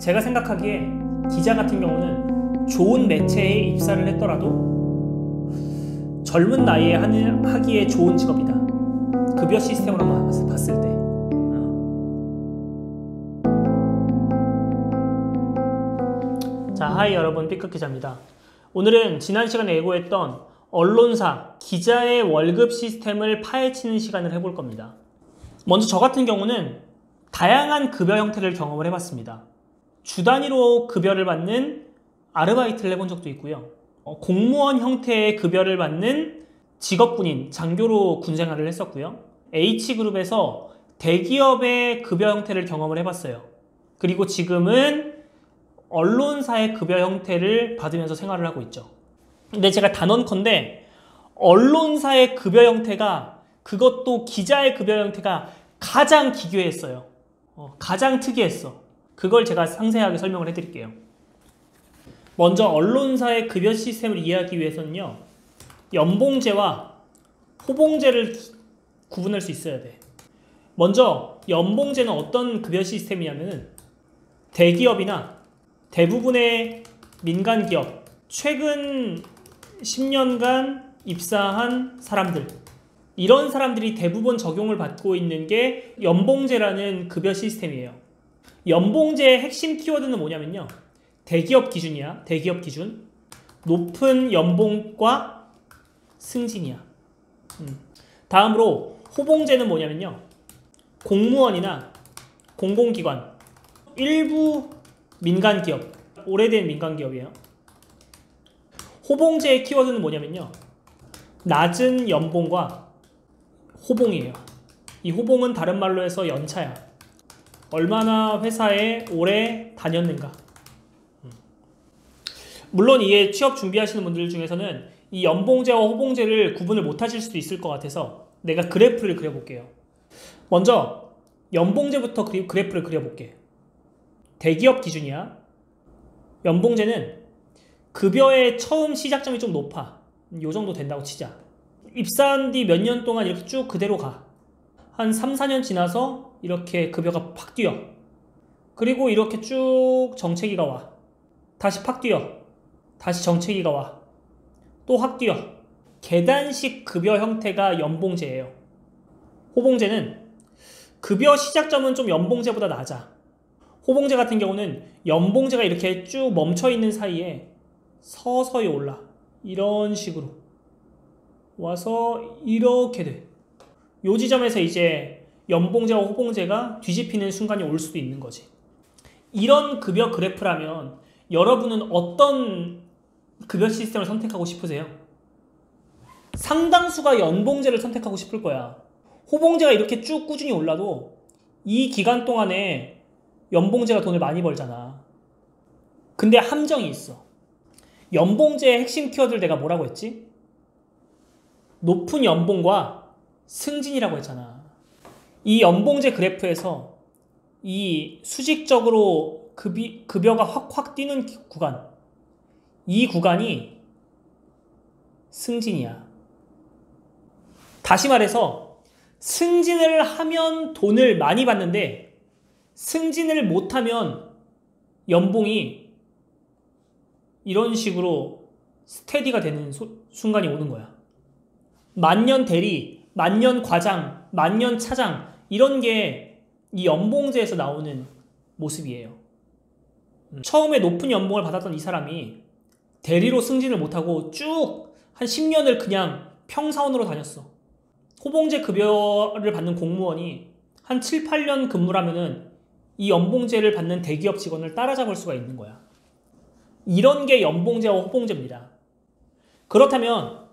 제가 생각하기에 기자 같은 경우는 좋은 매체에 입사를 했더라도 젊은 나이에 하기에 좋은 직업이다. 급여 시스템으로 봤을 때. 자, 하이 여러분, B급 기자입니다. 오늘은 지난 시간에 예고했던 언론사, 기자의 월급 시스템을 파헤치는 시간을 해볼 겁니다. 먼저 저 같은 경우는 다양한 급여 형태를 경험을 해봤습니다. 주 단위로 급여를 받는 아르바이트를 해본 적도 있고요. 공무원 형태의 급여를 받는 직업군인, 장교로 군 생활을 했었고요. H그룹에서 대기업의 급여 형태를 경험을 해봤어요. 그리고 지금은 언론사의 급여 형태를 받으면서 생활을 하고 있죠. 근데 제가 단언컨대 언론사의 급여 형태가, 그것도 기자의 급여 형태가 가장 기괴했어요. 가장 특이했어. 그걸 제가 상세하게 설명을 해드릴게요. 먼저 언론사의 급여 시스템을 이해하기 위해서는요, 연봉제와 호봉제를 구분할 수 있어야 돼. 먼저 연봉제는 어떤 급여 시스템이냐면은 대기업이나 대부분의 민간기업, 최근 10년간 입사한 사람들, 이런 사람들이 대부분 적용을 받고 있는 게 연봉제라는 급여 시스템이에요. 연봉제의 핵심 키워드는 뭐냐면요, 대기업 기준이야. 대기업 기준. 높은 연봉과 승진이야. 다음으로 호봉제는 뭐냐면요, 공무원이나 공공기관, 일부 민간기업, 오래된 민간기업이에요. 호봉제의 키워드는 뭐냐면요, 낮은 연봉과 호봉이에요. 이 호봉은 다른 말로 해서 연차야. 얼마나 회사에 오래 다녔는가. 물론 이게 취업 준비하시는 분들 중에서는 이 연봉제와 호봉제를 구분을 못 하실 수도 있을 것 같아서 내가 그래프를 그려볼게요. 먼저 연봉제부터 그래프를 그려볼게. 대기업 기준이야. 연봉제는 급여의 처음 시작점이 좀 높아. 요 정도 된다고 치자. 입사한 뒤 몇 년 동안 이렇게 쭉 그대로 가. 한 3, 4년 지나서 이렇게 급여가 팍 뛰어. 그리고 이렇게 쭉 정체기가 와. 다시 팍 뛰어. 다시 정체기가 와. 또 확 뛰어. 계단식 급여 형태가 연봉제예요. 호봉제는 급여 시작점은 좀 연봉제보다 낮아. 호봉제 같은 경우는 연봉제가 이렇게 쭉 멈춰있는 사이에 서서히 올라. 이런 식으로 와서 이렇게 돼. 요 지점에서 이제 연봉제와 호봉제가 뒤집히는 순간이 올 수도 있는 거지. 이런 급여 그래프라면 여러분은 어떤 급여 시스템을 선택하고 싶으세요? 상당수가 연봉제를 선택하고 싶을 거야. 호봉제가 이렇게 쭉 꾸준히 올라도 이 기간 동안에 연봉제가 돈을 많이 벌잖아. 근데 함정이 있어. 연봉제의 핵심 키워드를 내가 뭐라고 했지? 높은 연봉과 승진이라고 했잖아. 이 연봉제 그래프에서 이 수직적으로 급여가 확 뛰는 구간, 이 구간이 승진이야. 다시 말해서 승진을 하면 돈을 많이 받는데 승진을 못하면 연봉이 이런 식으로 스테디가 되는 순간이 오는 거야. 만년 대리, 만년 과장, 만년 차장, 이런 게 이 연봉제에서 나오는 모습이에요. 처음에 높은 연봉을 받았던 이 사람이 대리로 승진을 못하고 쭉 한 10년을 그냥 평사원으로 다녔어. 호봉제 급여를 받는 공무원이 한 7, 8년 근무를 하면은 이 연봉제를 받는 대기업 직원을 따라잡을 수가 있는 거야. 이런 게 연봉제와 호봉제입니다. 그렇다면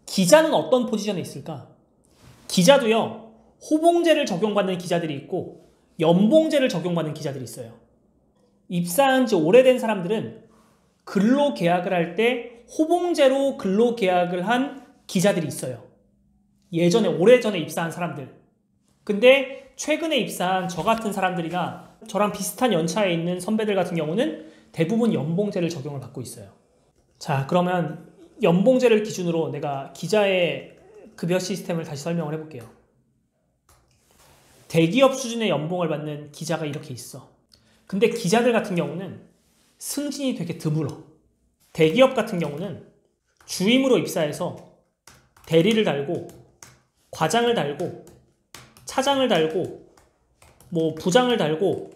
기자는 어떤 포지션에 있을까? 기자도요, 호봉제를 적용받는 기자들이 있고 연봉제를 적용받는 기자들이 있어요. 입사한 지 오래된 사람들은 근로계약을 할 때 호봉제로 근로계약을 한 기자들이 있어요. 예전에 오래전에 입사한 사람들. 근데 최근에 입사한 저 같은 사람들이나 저랑 비슷한 연차에 있는 선배들 같은 경우는 대부분 연봉제를 적용을 받고 있어요. 자, 그러면 연봉제를 기준으로 내가 기자의 급여 시스템을 다시 설명을 해볼게요. 대기업 수준의 연봉을 받는 기자가 이렇게 있어. 근데 기자들 같은 경우는 승진이 되게 드물어. 대기업 같은 경우는 주임으로 입사해서 대리를 달고 과장을 달고 차장을 달고 뭐 부장을 달고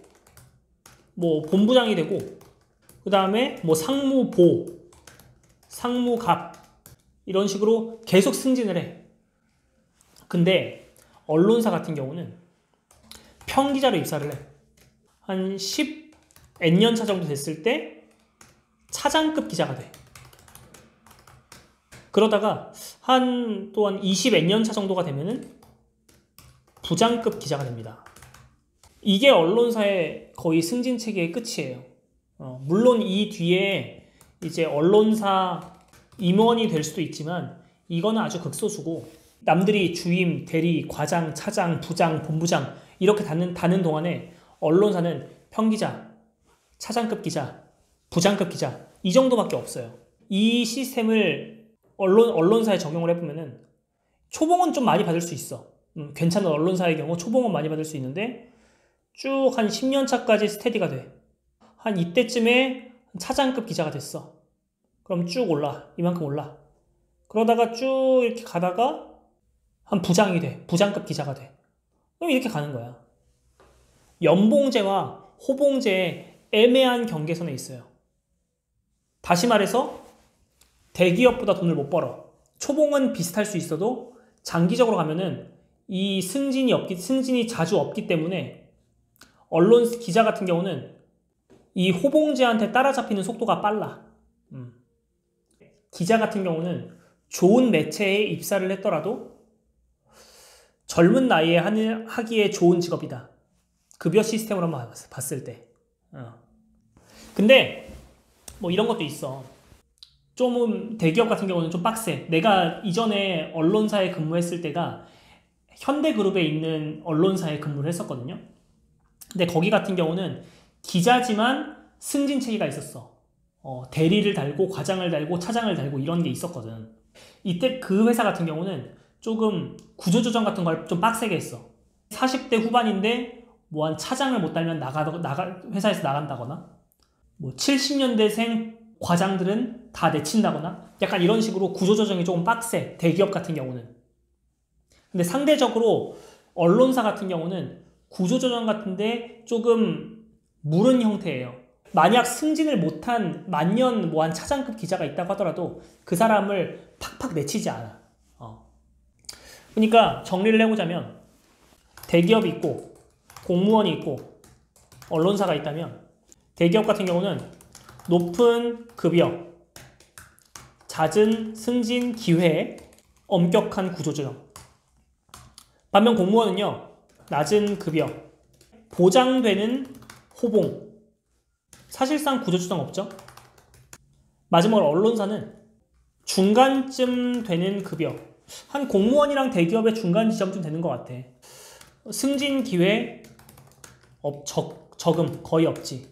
뭐 본부장이 되고 그 다음에 뭐 상무보, 상무갑 이런 식으로 계속 승진을 해. 근데 언론사 같은 경우는 평기자로 입사를 해. 한 10년 차 정도 됐을 때 차장급 기자가 돼. 그러다가 또한 20년 차 정도가 되면은 부장급 기자가 됩니다. 이게 언론사의 거의 승진 체계의 끝이에요. 물론 이 뒤에 이제 언론사 임원이 될 수도 있지만 이거는 아주 극소수고, 남들이 주임, 대리, 과장, 차장, 부장, 본부장 이렇게 다는 동안에 언론사는 평기자, 차장급 기자, 부장급 기자 이 정도밖에 없어요. 이 시스템을 언론사에 적용을 해보면은 초봉은 좀 많이 받을 수 있어. 괜찮은 언론사의 경우 초봉은 많이 받을 수 있는데 쭉 한 10년 차까지 스테디가 돼. 한 이때쯤에 차장급 기자가 됐어. 그럼 쭉 올라. 이만큼 올라. 그러다가 쭉 이렇게 가다가 한 부장이 돼. 부장급 기자가 돼. 그럼 이렇게 가는 거야. 연봉제와 호봉제의 애매한 경계선에 있어요. 다시 말해서 대기업보다 돈을 못 벌어. 초봉은 비슷할 수 있어도 장기적으로 가면은 이 승진이 자주 없기 때문에 언론 기자 같은 경우는 이 호봉제한테 따라잡히는 속도가 빨라. 기자 같은 경우는 좋은 매체에 입사를 했더라도 젊은 나이에 하기에 좋은 직업이다. 급여 시스템으로 한번 봤을 때. 근데 뭐 이런 것도 있어. 좀 대기업 같은 경우는 좀 빡세. 내가 이전에 언론사에 근무했을 때가 현대그룹에 있는 언론사에 근무를 했었거든요. 근데 거기 같은 경우는 기자지만 승진 체계가 있었어. 대리를 달고 과장을 달고 차장을 달고 이런 게 있었거든. 이때 그 회사 같은 경우는 조금 구조조정 같은 걸 좀 빡세게 했어. 40대 후반인데 뭐 한 차장을 못 달면 회사에서 나간다거나, 뭐 70년대생 과장들은 다 내친다거나, 약간 이런 식으로 구조조정이 조금 빡세. 대기업 같은 경우는. 근데 상대적으로 언론사 같은 경우는 구조조정 같은데 조금 무른 형태예요. 만약 승진을 못한 만년 뭐 한 차장급 기자가 있다고 하더라도 그 사람을 팍팍 내치지 않아. 그러니까 정리를 해보자면 대기업이 있고 공무원이 있고 언론사가 있다면, 대기업 같은 경우는 높은 급여, 잦은 승진 기회에 엄격한 구조조정. 반면 공무원은요, 낮은 급여, 보장되는 호봉, 사실상 구조조정 없죠. 마지막으로 언론사는 중간쯤 되는 급여, 한 공무원이랑 대기업의 중간 지점쯤 되는 것 같아. 승진 기회 적음, 거의 없지.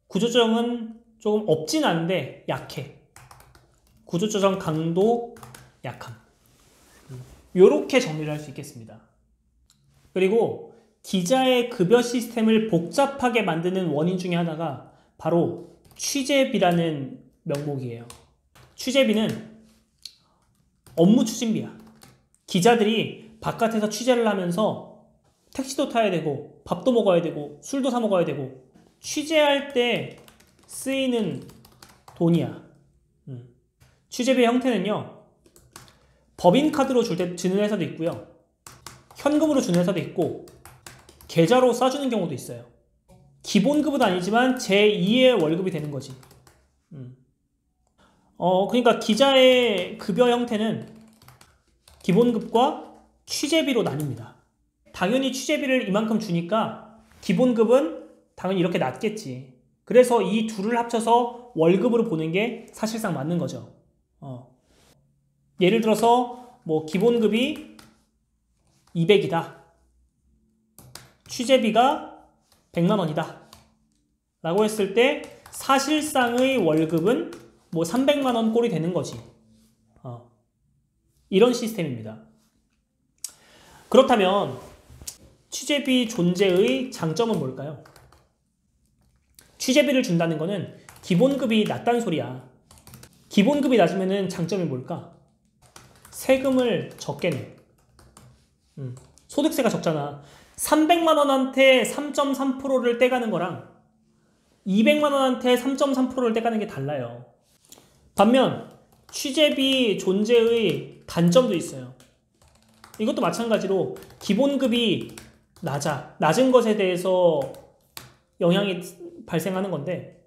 구조조정은 조금 없진 않은데 약해. 구조조정 강도 약함. 요렇게 정리를 할 수 있겠습니다. 그리고 기자의 급여 시스템을 복잡하게 만드는 원인 중에 하나가 바로 취재비라는 명목이에요. 취재비는 업무 추진비야. 기자들이 바깥에서 취재를 하면서 택시도 타야 되고 밥도 먹어야 되고 술도 사 먹어야 되고 취재할 때 쓰이는 돈이야. 취재비의 형태는요, 법인카드로 주는 회사도 있고요, 현금으로 주는 회사도 있고, 계좌로 쏴주는 경우도 있어요. 기본급은 아니지만 제2의 월급이 되는 거지. 그러니까 기자의 급여 형태는 기본급과 취재비로 나뉩니다. 당연히 취재비를 이만큼 주니까 기본급은 당연히 이렇게 낮겠지. 그래서 이 둘을 합쳐서 월급으로 보는 게 사실상 맞는 거죠. 예를 들어서 뭐 기본급이 200이다. 취재비가 100만 원이다. 라고 했을 때 사실상의 월급은 뭐 300만 원 꼴이 되는 거지. 이런 시스템입니다. 그렇다면 취재비 존재의 장점은 뭘까요? 취재비를 준다는 거는 기본급이 낮다는 소리야. 기본급이 낮으면 장점이 뭘까? 세금을 적게 내. 소득세가 적잖아. 300만 원한테 3.3%를 떼가는 거랑 200만 원한테 3.3%를 떼가는 게 달라요. 반면 취재비 존재의 단점도 있어요. 이것도 마찬가지로 기본급이 낮은 것에 대해서 영향이 발생하는 건데,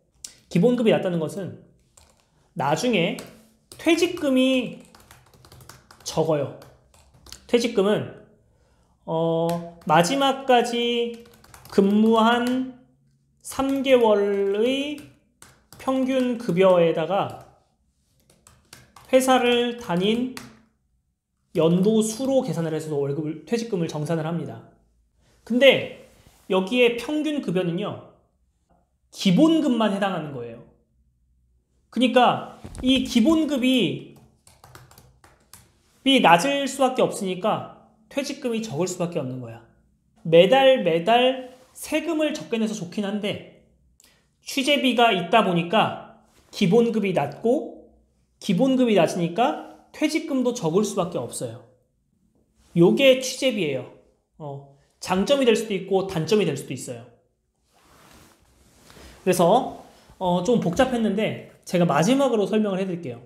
기본급이 낮다는 것은 나중에 퇴직금이 적어요. 퇴직금은 마지막까지 근무한 3개월의 평균 급여에다가 회사를 다닌 연도 수로 계산을 해서 퇴직금을 정산을 합니다. 근데 여기에 평균 급여는요, 기본급만 해당하는 거예요. 그러니까 이 기본급이 낮을 수밖에 없으니까 퇴직금이 적을 수밖에 없는 거야. 매달 세금을 적게 내서 좋긴 한데, 취재비가 있다 보니까 기본급이 낮고, 기본급이 낮으니까 퇴직금도 적을 수밖에 없어요. 요게 취재비예요. 장점이 될 수도 있고 단점이 될 수도 있어요. 그래서 좀 복잡했는데 제가 마지막으로 설명을 해드릴게요.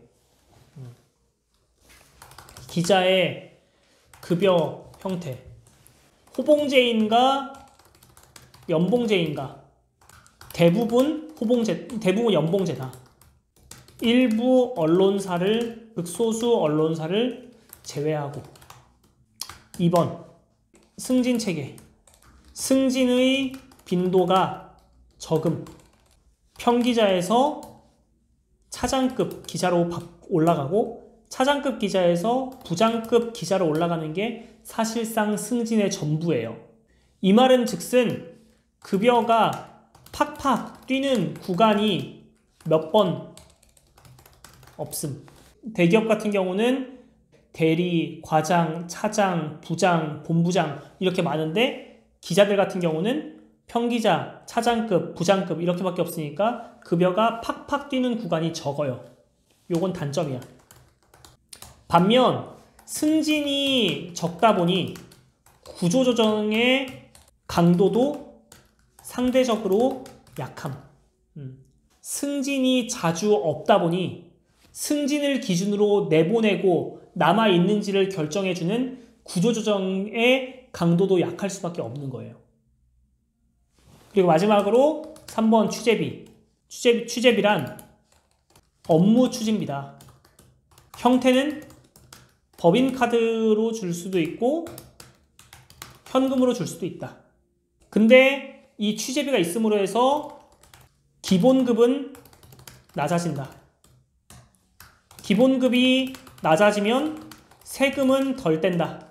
기자의 급여 형태, 호봉제인가 연봉제인가? 대부분 연봉제다. 일부 언론사를, 극소수 언론사를 제외하고. 2번, 승진체계. 승진의 빈도가 적음. 평기자에서 차장급 기자로 올라가고, 차장급 기자에서 부장급 기자로 올라가는 게 사실상 승진의 전부예요. 이 말은 즉슨 급여가 팍팍 뛰는 구간이 몇 번 없음. 대기업 같은 경우는 대리, 과장, 차장, 부장, 본부장 이렇게 많은데, 기자들 같은 경우는 평기자, 차장급, 부장급 이렇게밖에 없으니까 급여가 팍팍 뛰는 구간이 적어요. 요건 단점이야. 반면 승진이 적다 보니 구조조정의 강도도 상대적으로 약함. 승진이 자주 없다 보니 승진을 기준으로 내보내고 남아있는지를 결정해주는 구조조정의 강도도 약할 수밖에 없는 거예요. 그리고 마지막으로 3번 취재비. 취재비란 업무 추진비다. 형태는 법인카드로 줄 수도 있고 현금으로 줄 수도 있다. 근데 이 취재비가 있음으로 해서 기본급은 낮아진다. 기본급이 낮아지면 세금은 덜 뗀다.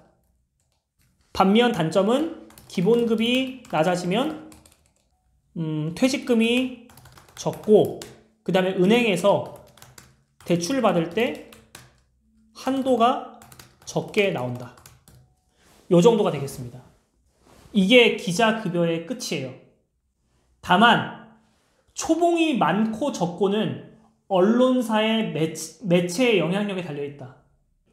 반면 단점은 기본급이 낮아지면 퇴직금이 적고, 그 다음에 은행에서 대출 받을 때 한도가 적게 나온다. 요 정도가 되겠습니다. 이게 기자급여의 끝이에요. 다만 초봉이 많고 적고는 언론사의 매체의 영향력에 달려있다.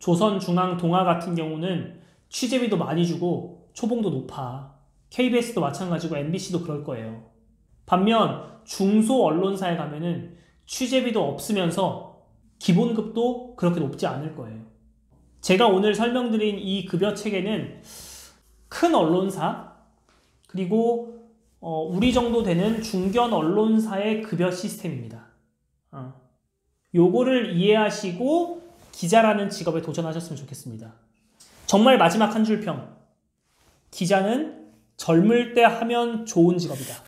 조선, 중앙, 동아 같은 경우는 취재비도 많이 주고 초봉도 높아. KBS도 마찬가지고 MBC도 그럴 거예요. 반면 중소 언론사에 가면은 취재비도 없으면서 기본급도 그렇게 높지 않을 거예요. 제가 오늘 설명드린 이 급여 체계는 큰 언론사, 그리고 우리 정도 되는 중견 언론사의 급여 시스템입니다. 요거를 이해하시고 기자라는 직업에 도전하셨으면 좋겠습니다. 정말 마지막 한 줄 평. 기자는 젊을 때 하면 좋은 직업이다.